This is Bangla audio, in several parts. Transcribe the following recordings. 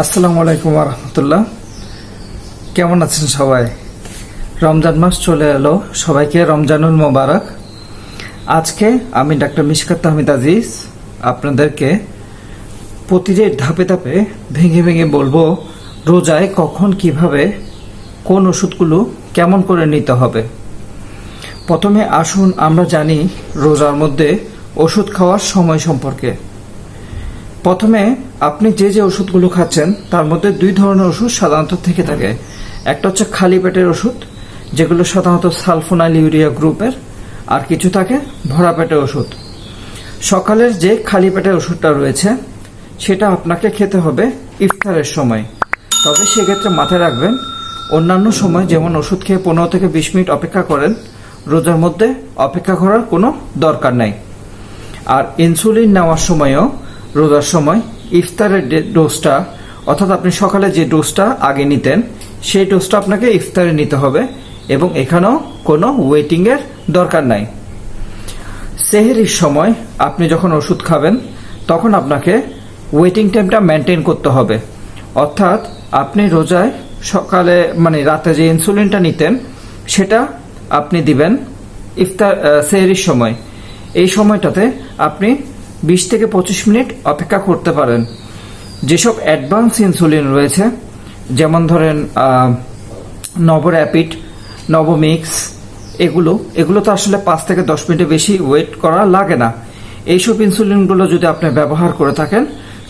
আসসালামু আলাইকুম ওয়া রাহমাতুল্লাহ। কেমন আছেন সবাই? রমজান মাস চলে এলো, সবাইকে রমজানুল মোবারক। আজকে আমি ডাক্তার মিশকাত তাহমিদ আজিজ আপনাদেরকে প্রতিটি ধাপে ধাপে ভেঙে ভেঙে বলবো রোজায় কখন কিভাবে কোন ওষুধগুলো কেমন করে নিতে হবে। প্রথমে আসুন আমরা জানি রোজার মধ্যে ওষুধ খাওয়ার সময় সম্পর্কে। প্রথমে আপনি যে যে ওষুধগুলো খাচ্ছেন তার মধ্যে দুই ধরনের ওষুধ সাধারণত থেকে থাকে। একটা হচ্ছে খালি পেটের ওষুধ, যেগুলো সাধারণত সালফোনাইল ইউরিয়া গ্রুপের, আর কিছু থাকে ভরা পেটের ওষুধ। সকালের যে খালি পেটের ওষুধটা রয়েছে সেটা আপনাকে খেতে হবে ইফতারের সময়। তবে সেক্ষেত্রে মাথায় রাখবেন, অন্যান্য সময় যেমন ওষুধ খেয়ে 15 থেকে 20 মিনিট অপেক্ষা করেন, রোজার মধ্যে অপেক্ষা করার কোনো দরকার নাই। আর ইনসুলিন নেওয়ার সময়ও রোজার সময় ইফতারের ডোজটা, অর্থাৎ আপনি সকালে যে ডোজটা আগে নিতেন সেই ডোজটা আপনাকে ইফতারে নিতে হবে, এবং এখানেও কোনো ওয়েটিংয়ের দরকার নাই। সেহরির সময় আপনি যখন ওষুধ খাবেন তখন আপনাকে ওয়েটিং টাইমটা মেনটেন করতে হবে। অর্থাৎ আপনি রোজায় সকালে রাতে যে ইনসুলিনটা নিতেন সেটা আপনি দিবেন সেহরির সময়। এই সময়টাতে আপনি 20 থেকে 25 মিনিট অপেক্ষা করতে পারেন। যেসব অ্যাডভান্স ইনসুলিন রয়েছে, যেমন ধরেন নভোর্যাপিড, নভোমিক্স, এগুলো তো আসলে 5 থেকে 10 মিনিটের বেশি ওয়েট করা লাগে না। এইসব ইনসুলিনগুলো যদি আপনি ব্যবহার করে থাকেন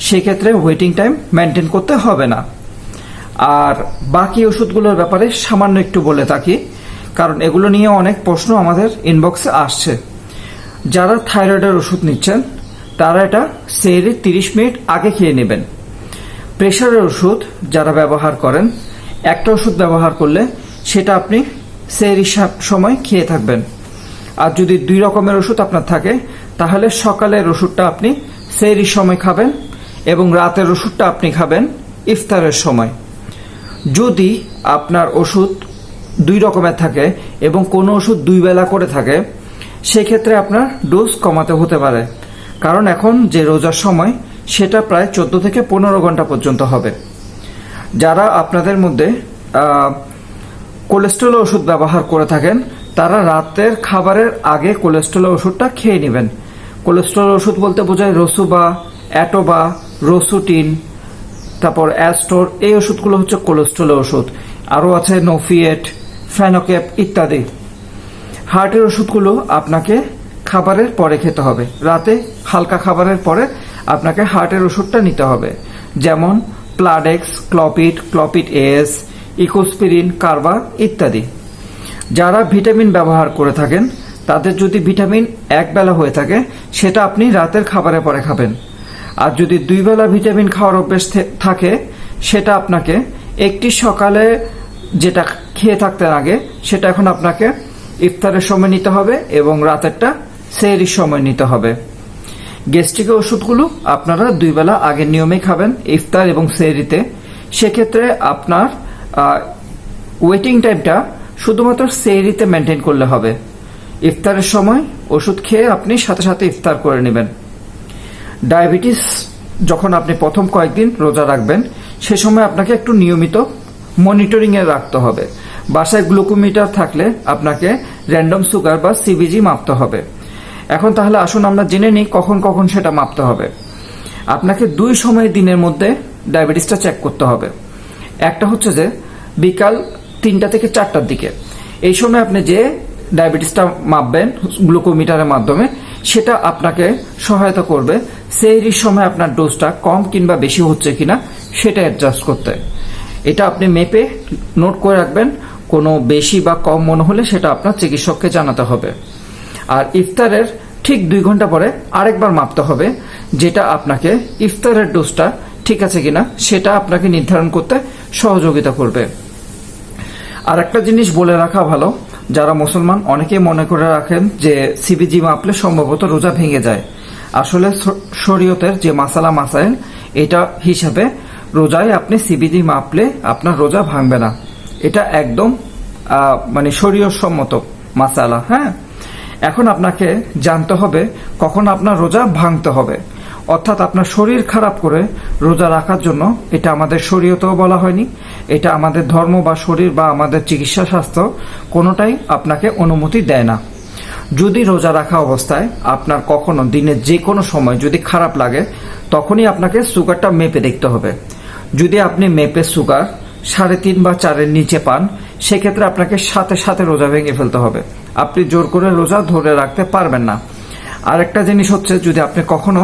সেক্ষেত্রে ওয়েটিং টাইম মেনটেন করতে হবে না। আর বাকি ওষুধগুলোর ব্যাপারে সামান্য একটু বলে থাকি, কারণ এগুলো নিয়ে অনেক প্রশ্ন আমাদের ইনবক্সে আসছে। যারা থাইরয়েডের ওষুধ নিচ্ছেন তারা এটা সেহরির 30 মিনিট আগে খেয়ে নেবেন। প্রেশারের ওষুধ যারা ব্যবহার করেন, একটা ওষুধ ব্যবহার করলে সেটা আপনি সেহরির সময় খেয়ে থাকবেন। আর যদি 2 রকমের ওষুধ আপনার থাকে তাহলে সকালের ওষুধটা আপনি সেহরির সময় খাবেন এবং রাতের ওষুধটা আপনি খাবেন ইফতারের সময়। যদি আপনার ওষুধ 2 রকমের থাকে এবং কোনো ওষুধ 2 বেলা করে থাকে সেক্ষেত্রে আপনার ডোজ কমাতে হতে পারে, কারণ এখন যে রোজার সময় সেটা প্রায় 14 থেকে 15 ঘন্টা পর্যন্ত হবে। যারা আপনাদের মধ্যে কোলেস্ট্রল ওষুধ ব্যবহার করে থাকেন তারা রাতের খাবারের আগে কোলেস্ট্রল ওষুধটা খেয়ে নেবেন। কোলেস্ট্রল ওষুধ বলতে বোঝায় রসুবা, অ্যাটোবা, রসুটিন, তারপর অ্যাস্টোর, এই ওষুধগুলো হচ্ছে কোলেস্ট্রল ওষুধ। আরও আছে নোফিয়েট, ফেনোক্যাপ ইত্যাদি। হার্টের ওষুধগুলো আপনাকে খাবারের পরে খেতে হবে। রাতে হালকা খাবারের পরে আপনাকে হার্টের ওষুধটা নিতে হবে, যেমন প্লাডেক্স, ক্লপিড এস, ইকোস্পিরিন, কার্বা ইত্যাদি। যারা ভিটামিন ব্যবহার করে থাকেন তাদের যদি ভিটামিন 1 বেলা হয়ে থাকে সেটা আপনি রাতের খাবারের পরে খাবেন। আর যদি 2 বেলা ভিটামিন খাওয়ার অভ্যেস থাকে সেটা আপনাকে একটি সকালে যেটা খেয়ে থাকতেন আগে সেটা এখন আপনাকে ইফতারের সময় নিতে হবে এবং রাতেরটা সেহরির সময় নিতে হবে। গ্যাস্ট্রিকের ওষুধগুলো আপনারা 2 বেলা আগের নিয়মে খাবেন ইফতার এবং সেহরিতে। সেক্ষেত্রে আপনার ওয়েটিং টাইমটা শুধুমাত্র সেহরিতে মেনটেন করলে হবে। ইফতারের সময় ওষুধ খেয়ে আপনি সাথে সাথে ইফতার করে নেবেন। ডায়াবেটিস যখন আপনি প্রথম কয়েকদিন রোজা রাখবেন সে সময় আপনাকে একটু নিয়মিত মনিটরিংয়ে রাখতে হবে। বাসায় গ্লুকোমিটার থাকলে আপনাকে র্যান্ডম সুগার বা সিবিজি মাপতে হবে। এখন তাহলে আসুন আমরা জেনে নিই কখন কখন সেটা মাপতে হবে। আপনাকে 2 সময় দিনের মধ্যে ডায়াবেটিসটা চেক করতে হবে। একটা হচ্ছে যে বিকাল 3টা থেকে 4টার দিকে। এই সময় আপনি যে ডায়াবেটিসটা মাপবেন গ্লুকোমিটারের মাধ্যমে সেটা আপনাকে সহায়তা করবে সেহরির সময় আপনার ডোজটা কম কিংবা বেশি হচ্ছে কিনা সেটা অ্যাডজাস্ট করতে। এটা আপনি মেপে নোট করে রাখবেন। কোনো বেশি বা কম মনে হলে সেটা আপনার চিকিৎসককে জানাতে হবে। আর ইফতারের ঠিক 2 ঘন্টা পরে আরেকবার মাপতে হবে, যেটা আপনাকে ইফতারের ডোজটা ঠিক আছে কিনা সেটা আপনাকে নির্ধারণ করতে সহযোগিতা করবে। আর একটা জিনিস বলে রাখা ভালো, যারা মুসলমান অনেকেই মনে করে রাখেন যে সিবিজি মাপলে সম্ভবত রোজা ভেঙে যায়। আসলে শরীয়তের যে মাসাইল এটা হিসাবে রোজায় আপনি সিবিজি মাপলে আপনার রোজা ভাঙবে না। এটা একদম শরীয়ত সম্মত মাসালা। হ্যাঁ, এখন আপনাকে জানতে হবে কখন আপনার রোজা ভাঙতে হবে। অর্থাৎ আপনার শরীর খারাপ করে রোজা রাখার জন্য এটা আমাদের শরীয়তেও বলা হয়নি, এটা আমাদের ধর্ম বা শরীর বা আমাদের চিকিৎসা শাস্ত্র কোনোটাই আপনাকে অনুমতি দেয় না। যদি রোজা রাখা অবস্থায় আপনার কখনো দিনের যে কোনো সময় যদি খারাপ লাগে, তখনই আপনাকে সুগারটা মেপে দেখতে হবে। যদি আপনি মেপে সুগার 3.5 বা 4-এর নিচে পান, সেক্ষেত্রে আপনাকে সাথে সাথে রোজা ভেঙে ফেলতে হবে। আপনি জোর করে রোজা ধরে রাখতে পারবেন না। আরেকটা জিনিস হচ্ছে, যদি আপনি কখনো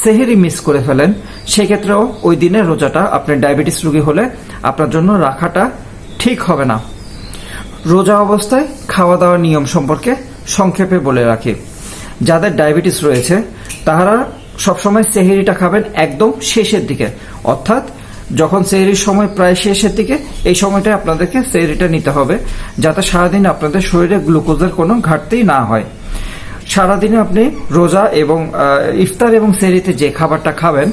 সেহরি মিস করে ফেলেন, সেক্ষেত্রেও ওই দিনের রোজাটা আপনি ডায়াবেটিস রোগী হলে আপনার জন্য রাখাটা ঠিক হবে না। রোজা অবস্থায় খাওয়া দাওয়ার নিয়ম সম্পর্কে সংক্ষেপে বলে রাখি। যাদের ডায়াবেটিস রয়েছে তারা সবসময় সেহরিটা খাবেন একদম শেষের দিকে, অর্থাৎ যখন সেহরির সময় প্রায় শেষের দিকে, এই সময়টায় আপনাদেরকে সেহরিটা নিতে হবে, যাতে সারাদিন আপনাদের শরীরে গ্লুকোজের কোনো ঘাটতি না হয়। সারাদিনে আপনি রোজা এবং ইফতার এবং সেহরিতে যে খাবারটা খাবেন,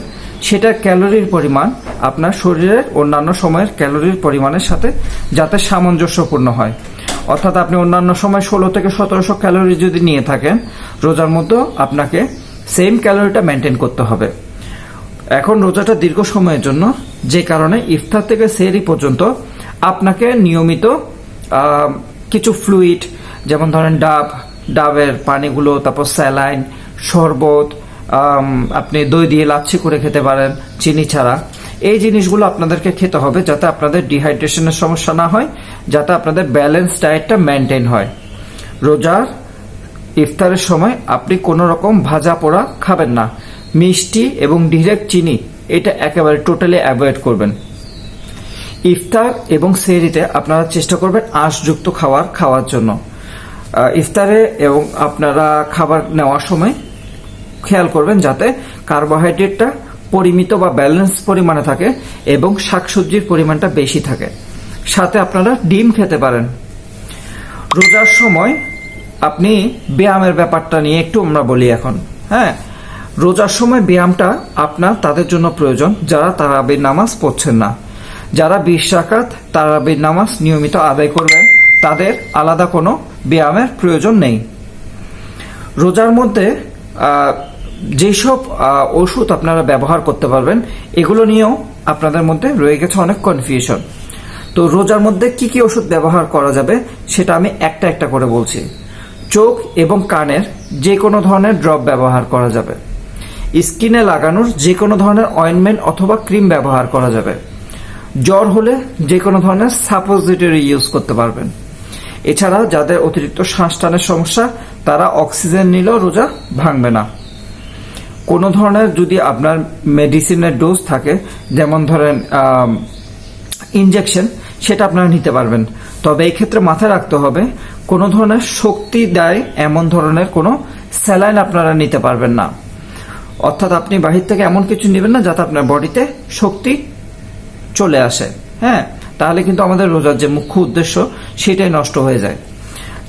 সেটার ক্যালোরির পরিমাণ আপনার শরীরের অন্যান্য সময়ের ক্যালোরির পরিমাণের সাথে যাতে সামঞ্জস্যপূর্ণ হয়। অর্থাৎ আপনি অন্যান্য সময় 16 থেকে 1700 ক্যালোরি যদি নিয়ে থাকেন, রোজার মধ্যে আপনাকে সেম ক্যালোরিটা মেনটেন করতে হবে। এখন রোজাটা দীর্ঘ সময়ের জন্য, যে কারণে ইফতার থেকে সেহরি পর্যন্ত আপনাকে নিয়মিত কিছু ফ্লুইড, যেমন ধরেন ডাবের পানিগুলো, তারপর স্যালাইন, শরবত, আপনি দই দিয়ে লাচ্ছি করে খেতে পারেন চিনি ছাড়া। এই জিনিসগুলো আপনাদেরকে খেতে হবে যাতে আপনাদের ডিহাইড্রেশনের সমস্যা না হয়, যাতে আপনাদের ব্যালেন্স ডায়েটটা মেনটেন হয়। রোজার ইফতারের সময় আপনি কোনো রকম ভাজা পোড়া খাবেন না। মিষ্টি এবং ডিরেক্ট চিনি এটা একেবারে টোটালি অ্যাভয়েড করবেন। ইফতার এবং সেহরিতে আপনারা চেষ্টা করবেন আঁশযুক্ত খাওয়ার জন্য। ইফতারে এবং আপনারা খাবার নেওয়ার সময় খেয়াল করবেন যাতে কার্বোহাইড্রেটটা পরিমিত বা ব্যালেন্স পরিমাণে থাকে এবং শাকসবজির পরিমাণটা বেশি থাকে। সাথে আপনারা ডিম খেতে পারেন। রোজার সময় আপনি ব্যায়ামের ব্যাপারটা নিয়ে একটু আমরা বলি এখন। হ্যাঁ, রোজার সময় ব্যায়ামটা আপনার তাদের জন্য প্রয়োজন যারা তারাবির নামাজ পড়ছেন না। যারা 20 রাকাত তারাবির নামাজ নিয়মিত আদায় করবেন, তাদের আলাদা কোনো ব্যায়ামের প্রয়োজন নেই। রোজার মধ্যে যেসব ওষুধ আপনারা ব্যবহার করতে পারবেন, এগুলো নিয়েও আপনাদের মধ্যে রয়ে গেছে অনেক কনফিউশন। তো রোজার মধ্যে কি কি ওষুধ ব্যবহার করা যাবে সেটা আমি একটা একটা করে বলছি। চোখ এবং কানের যে কোনো ধরনের ড্রপ ব্যবহার করা যাবে। স্কিনে লাগানোর যে কোনো ধরনের অয়েন্টমেন্ট অথবা ক্রিম ব্যবহার করা যাবে। জ্বর হলে যে কোনো ধরনের সাপোজিটরি ইউজ করতে পারবেন। এছাড়া যাদের অতিরিক্ত শ্বাস টানের সমস্যা, তারা অক্সিজেন নিলেও রোজা ভাঙবে না। কোনো ধরনের যদি আপনার মেডিসিনের ডোজ থাকে, যেমন ধরেন ইনজেকশন, সেটা আপনারা নিতে পারবেন। তবে এই ক্ষেত্রে মাথায় রাখতে হবে, কোনো ধরনের শক্তি দেয় এমন ধরনের কোনো স্যালাইন আপনারা নিতে পারবেন না। অর্থাৎ আপনি বাহির থেকে এমন কিছু নেবেন না যাতে আপনার বডিতে শক্তি চলে আসে। হ্যাঁ, তাহলে কিন্তু আমাদের রোজার যে মুখ্য উদ্দেশ্য সেটাই নষ্ট হয়ে যায়।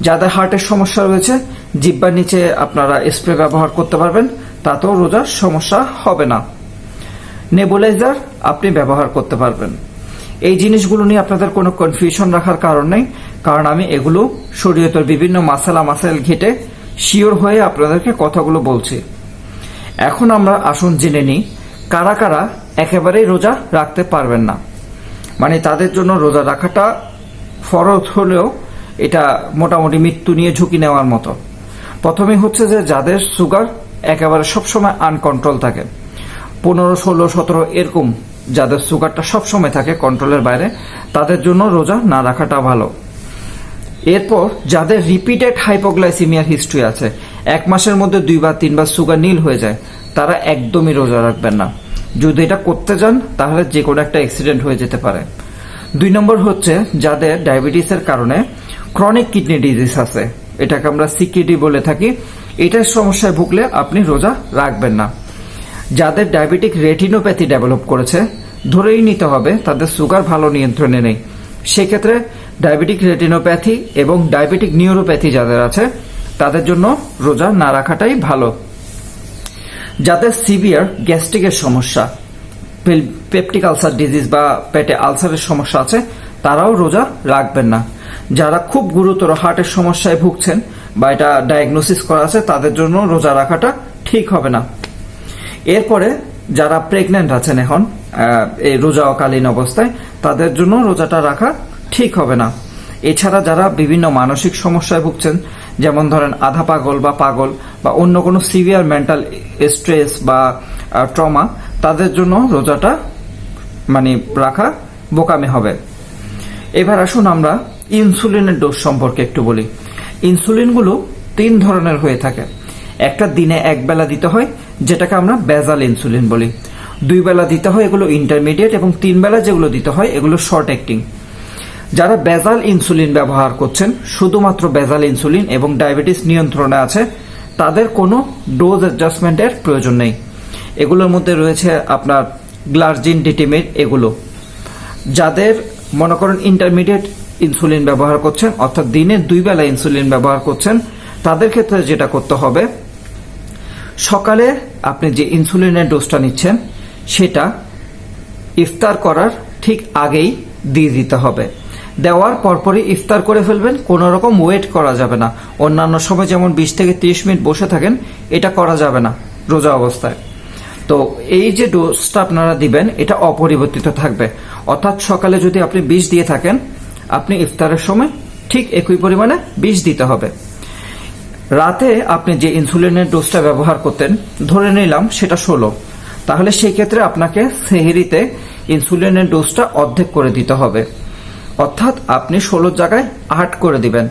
যাদের হার্টের সমস্যা রয়েছে, জিহ্বার নিচে আপনারা স্প্রে ব্যবহার করতে পারবেন, তাতেও রোজার সমস্যা হবে না। নেবুলাইজার আপনি ব্যবহার করতে পারবেন। এই জিনিসগুলো নিয়ে আপনাদের কোনো কনফিউশন রাখার কারণ নেই, কারণ আমি এগুলো শরীয়তের বিভিন্ন মাসাইল ঘেটে শিওর হয়ে আপনাদেরকে কথাগুলো বলছি। এখন আমরা আসুন জেনে নিই কারা কারা একেবারেই রোজা রাখতে পারবেন না, মানে তাদের জন্য রোজা রাখাটা ফরজ হলেও এটা মোটামুটি মৃত্যু নিয়ে ঝুঁকি নেওয়ার মতো। প্রথমেই হচ্ছে যে যাদের সুগার একেবারে সবসময় আনকন্ট্রোল থাকে, 15, 16, 17 এরকম যাদের সুগারটা সবসময় থাকে কন্ট্রোলের বাইরে, তাদের জন্য রোজা না রাখাটা ভালো। এরপর যাদের রিপিটেড হাইপোগ্লাইসিমিয়ার হিস্ট্রি আছে, 1 মাসের মধ্যে 2 বা 3 বার সুগার নীল হয়ে যায়, তারা একদমই রোজা রাখবেন না। যদি এটা করতে যান তাহলে যে কোনো একটা অ্যাক্সিডেন্ট হয়ে যেতে পারে। 2 নম্বর হচ্ছে যাদের ডায়াবেটিসের কারণে ক্রনিক কিডনি ডিজিজ আছে, এটাকে আমরা সিকিডি বলে থাকি, এটার সমস্যায় ভুগলে আপনি রোজা রাখবেন না। যাদের ডায়াবেটিক রেটিনোপ্যাথি ডেভেলপ করেছে, ধরেই নিতে হবে তাদের সুগার ভালো নিয়ন্ত্রণে নেই, সেক্ষেত্রে ডায়াবেটিক রেটিনোপ্যাথি এবং ডায়াবেটিক নিউরোপ্যাথি যাদের আছে তাদের জন্য রোজা না রাখাটাই ভালো। যাদের সিভিয়ার গ্যাস্ট্রিকের সমস্যা, পেপটিক আলসার ডিজিজ বা পেটে আলসারের সমস্যা আছে, তারাও রোজা রাখবেন না। যারা খুব গুরুতর হার্টের সমস্যায় ভুগছেন বা এটা ডায়াগনোসিস করা আছে, তাদের জন্য রোজা রাখাটা ঠিক হবে না। এরপরে যারা প্রেগন্যান্ট আছেন এখন এই রোজাকালীন অবস্থায়, তাদের জন্য রোজাটা রাখা ঠিক হবে না। এছাড়া যারা বিভিন্ন মানসিক সমস্যায় ভুগছেন, যেমন ধরেন আধা পাগল বা পাগল বা অন্য কোনো সিভিয়ার মেন্টাল স্ট্রেস বা ট্রমা, তাদের জন্য রোজাটা রাখা বোকামি হবে। এবার আসুন আমরা ইনসুলিনের ডোজ সম্পর্কে একটু বলি। ইনসুলিনগুলো 3 ধরনের হয়ে থাকে। একটা দিনে 1 বেলা দিতে হয়, যেটাকে আমরা বেজাল ইনসুলিন বলি। 2 বেলা দিতে হয়, এগুলো ইন্টারমিডিয়েট, এবং 3 বেলা যেগুলো দিতে হয় এগুলো শর্ট অ্যাক্টিং। যারা বেজাল ইনসুলিন ব্যবহার করছেন, শুধুমাত্র বেজাল ইনসুলিন এবং ডায়াবেটিস নিয়ন্ত্রণে আছে, তাদের কোনো ডোজ অ্যাডজাস্টমেন্টের প্রয়োজন নেই। এগুলোর মধ্যে রয়েছে আপনার গ্লার্জিন, ডিটিমিড, এগুলো। যাদের মনে করেন ইন্টারমিডিয়েট ইনসুলিন ব্যবহার করছেন, অর্থাৎ দিনে 2 বেলা ইনসুলিন ব্যবহার করছেন, তাদের ক্ষেত্রে যেটা করতে হবে, সকালে আপনি যে ইনসুলিনের ডোজটা নিচ্ছেন সেটা ইফতার করার ঠিক আগেই দিয়ে দিতে হবে। দেওয়ার পরপরই ইফতার করে ফেলবেন, কোনো রকম ওয়েট করা যাবে না। অন্যান্য সময় যেমন 20 থেকে 30 মিনিট বসে থাকেন, এটা করা যাবে না রোজা অবস্থায়। তো এই যে ডোজটা আপনারা দিবেন এটা অপরিবর্তিত থাকবে, অর্থাৎ সকালে যদি আপনি 20 দিয়ে থাকেন, আপনি ইফতারের সময় ঠিক একই পরিমাণে 20 দিতে হবে। রাতে আপনি যে ইনসুলিনের ডোজটা ব্যবহার করতেন, ধরে নিলাম সেটা 16, তাহলে সেই ক্ষেত্রে আপনাকে সেহরিতে ইনসুলিনের ডোজটা অর্ধেক করে দিতে হবে, অর্থাৎ আপনি 16 জায়গায় 8 করে দিবেন।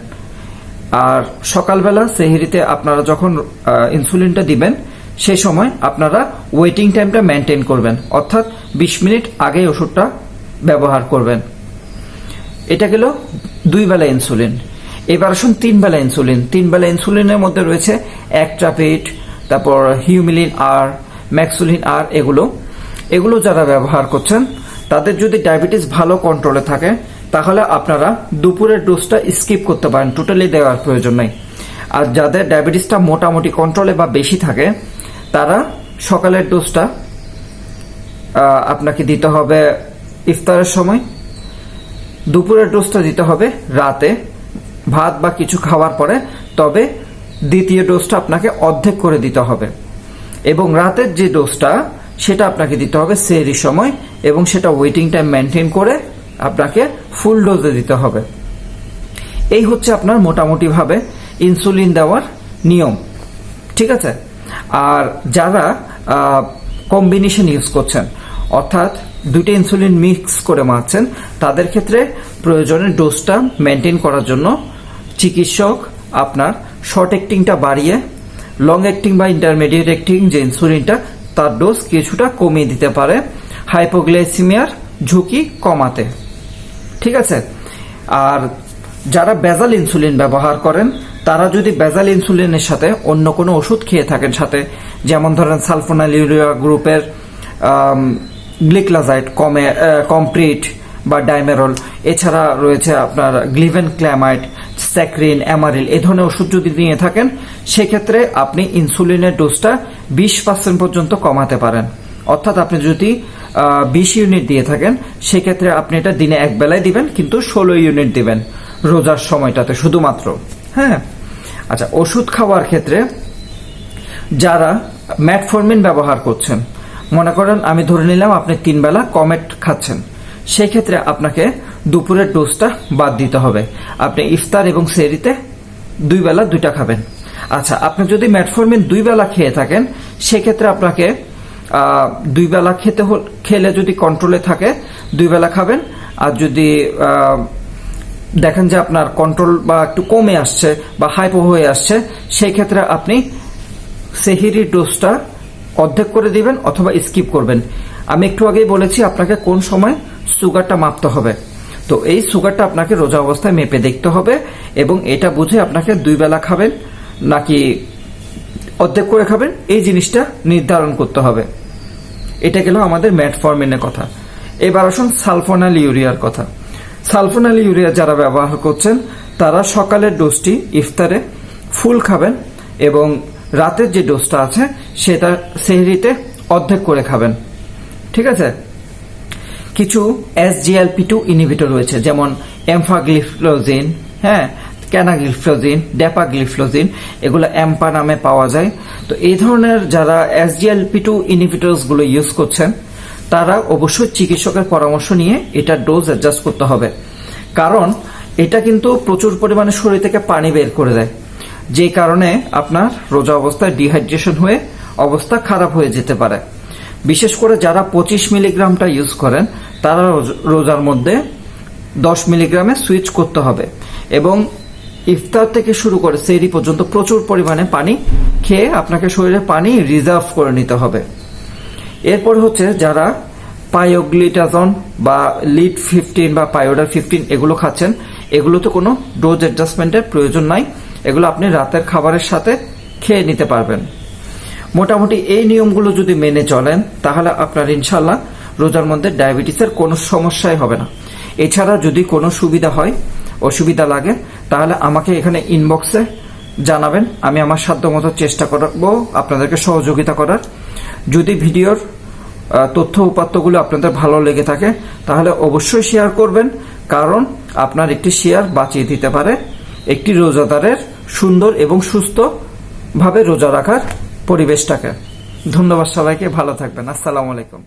আর সকালবেলা সেহরিতে আপনারা যখন ইনসুলিনটা দিবেন, সেই সময় আপনারা ওয়েটিং টাইমটা মেনটেন করবেন, অর্থাৎ 20 মিনিট আগে ওষুধটা ব্যবহার করবেন। এটা গেল 2 বেলা ইনসুলিন। এবার আসুন 3 বেলা ইনসুলিন। 3 বেলা ইনসুলিনের মধ্যে রয়েছে অ্যাক্ট্রাপিড, তারপর হিউমিলিন আর, ম্যাক্সুলিন আর, এগুলো যারা ব্যবহার করছেন, তাদের যদি ডায়াবেটিস ভালো কন্ট্রোলে থাকে, তাহলে আপনারা দুপুরের ডোজটা স্কিপ করতে পারেন, টোটালি দেওয়ার প্রয়োজন নেই। আর যাদের ডায়াবেটিসটা মোটামুটি কন্ট্রোলে বা বেশি থাকে, তারা সকালের ডোজটা আপনাকে দিতে হবে ইফতারের সময়, দুপুরের ডোজটা দিতে হবে রাতে ভাত বা কিছু খাওয়ার পরে, তবে দ্বিতীয় ডোজটা আপনাকে অর্ধেক করে দিতে হবে। এবং রাতের যে ডোজটা সেটা আপনাকে দিতে হবে সেহরির সময়, এবং সেটা ওয়েটিং টাইম মেনটেন করে আপনাকে ফুল ডোজে দিতে হবে। এই হচ্ছে আপনার মোটামুটি ভাবে ইনসুলিন দেওয়ার নিয়ম, ঠিক আছে। আর যারা কম্বিনেশন ইউজ করছেন, অর্থাৎ 2টা ইনসুলিন মিক্স করে মারছেন, তাদের ক্ষেত্রে প্রয়োজনের ডোজটা মেনটেন করার জন্য চিকিৎসক আপনার শর্ট অ্যাক্টিংটা বাড়িয়ে লং অ্যাক্টিং বা ইন্টারমিডিয়েট অ্যাক্টিং যে ইনসুলিনটা, তার ডোজ কিছুটা কমিয়ে দিতে পারে হাইপোগ্লাইসিমিয়ার ঝুঁকি কমাতে, ঠিক আছে। আর যারা বেজাল ইনসুলিন ব্যবহার করেন, তারা যদি বেজাল ইনসুলিনের সাথে অন্য কোনো ওষুধ খেয়ে থাকেন সাথে, যেমন ধরেন সালফোনালিউরিয়া গ্রুপের গ্লিক্লাজাইড, কমপ্রিট বা ডাইমেরল, এছাড়া রয়েছে আপনার গ্লিভেন ক্ল্যামাইড, স্যাক্রিন, অ্যামারিল, এই ধরনের ওষুধ যদি নিয়ে থাকেন, সেক্ষেত্রে আপনি ইনসুলিনের ডোজটা 20% পর্যন্ত কমাতে পারেন। অর্থাৎ আপনি যদি 20 ইউনিট দিয়ে থাকেন, সেক্ষেত্রে আপনি এটা দিনে 1 বেলায় দিবেন, কিন্তু 16 ইউনিট দিবেন রোজার সময়টাতে শুধুমাত্র। হ্যাঁ, আচ্ছা, ওষুধ খাওয়ার ক্ষেত্রে যারা ম্যাটফর্মিন ব্যবহার করছেন, মনে করেন আমি ধরে নিলাম আপনি 3 বেলা কমেট খাচ্ছেন, সেই ক্ষেত্রে আপনাকে দুপুরের ডোজটা বাদ দিতে হবে। আপনি ইফতার এবং সেহরিতে 2 বেলা 2টা খাবেন। আচ্ছা, আপনি যদি ম্যাটফর্মিন 2 বেলা খেয়ে থাকেন, সেক্ষেত্রে আপনাকে 2 বেলা খেলে যদি কন্ট্রোলে থাকে 2 বেলা খাবেন। আর যদি দেখেন যে আপনার কন্ট্রোল বা একটু কমে আসছে বা হাইপো হয়ে আসছে, সেই ক্ষেত্রে আপনি সেহরির ডোজটা অর্ধেক করে দিবেন অথবা স্কিপ করবেন। আমি একটু আগেই বলেছি আপনাকে কোন সময় সুগারটা মাপতে হবে। তো এই সুগারটা আপনাকে রোজা অবস্থায় মেপে দেখতে হবে, এবং এটা বুঝে আপনাকে 2 বেলা খাবেন নাকি অর্ধেক করে খাবেন, এই জিনিসটা নির্ধারণ করতে হবে। এটা গেল আমাদের ম্যাটফর্মিনের কথা। এবার আসুন সালফোনালিউরিয়ার কথা। সালফোনালিউরিয়া যারা ব্যবহার করছেন, তারা সকালের ডোজটি ইফতারে ফুল খাবেন, এবং রাতের যে ডোজটা আছে সেটা সেহরিতে অর্ধেক করে খাবেন, ঠিক আছে। কিছু SGLT2 ইনহিবিটর রয়েছে, যেমন এমফাগ্লিফ্লোজিন, হ্যাঁ, ক্যানাগ্লিফ্লোজিন, ড্যাপাগ্লিফ্লোজিন, এগুলো অ্যাম্পা নামে পাওয়া যায়। তো এই ধরনের যারা SGLT2 ইনহিবিটরস গুলো ইউজ করছেন তারা অবশ্যই চিকিৎসকের পরামর্শ নিয়ে এটা ডোজ অ্যাডজাস্ট করতে হবে, কারণ এটা কিন্তু প্রচুর পরিমাণে শরীর থেকে পানি বের করে দেয়, যে কারণে আপনার রোজা অবস্থায় ডিহাইড্রেশন হয়ে অবস্থা খারাপ হয়ে যেতে পারে। বিশেষ করে যারা 25 মিলিগ্রামটা ইউজ করেন তারা রোজার মধ্যে 10 মিলিগ্রামে সুইচ করতে হবে এবং ইফতার থেকে শুরু করে সেহরি পর্যন্ত প্রচুর পরিমাণে পানি খেয়ে আপনাকে শরীরে পানি রিজার্ভ করে নিতে হবে। এরপর হচ্ছে যারা পায়োগ্লিটাজন বা লিড 15 বা পায়োডার 15 এগুলো খাচ্ছেন, এগুলোতে কোনো ডোজ অ্যাডজাস্টমেন্টের প্রয়োজন নাই, এগুলো আপনি রাতের খাবারের সাথে খেয়ে নিতে পারবেন। মোটামুটি এই নিয়মগুলো যদি মেনে চলেন তাহলে আপনার ইনশাল্লাহ রোজার মধ্যে ডায়াবেটিসের কোনো সমস্যাই হবে না। এছাড়া যদি কোনো সুবিধা হয়, অসুবিধা লাগে, তাহলে আমাকে এখানে ইনবক্সে জানাবেন, আমি আমার সাধ্যমতো চেষ্টা করব আপনাদেরকে সহযোগিতা করার। যদি ভিডিওর তথ্য উপাত্তগুলো আপনাদের ভালো লেগে থাকে তাহলে অবশ্যই শেয়ার করবেন, কারণ আপনার একটি শেয়ার বাঁচিয়ে দিতে পারে একটি রোজাদারের সুন্দর এবং সুস্থ ভাবে রোজা রাখার পরিবেশটাকে। ধন্যবাদ সবাইকে, ভালো থাকবেন। আসসালামু আলাইকুম।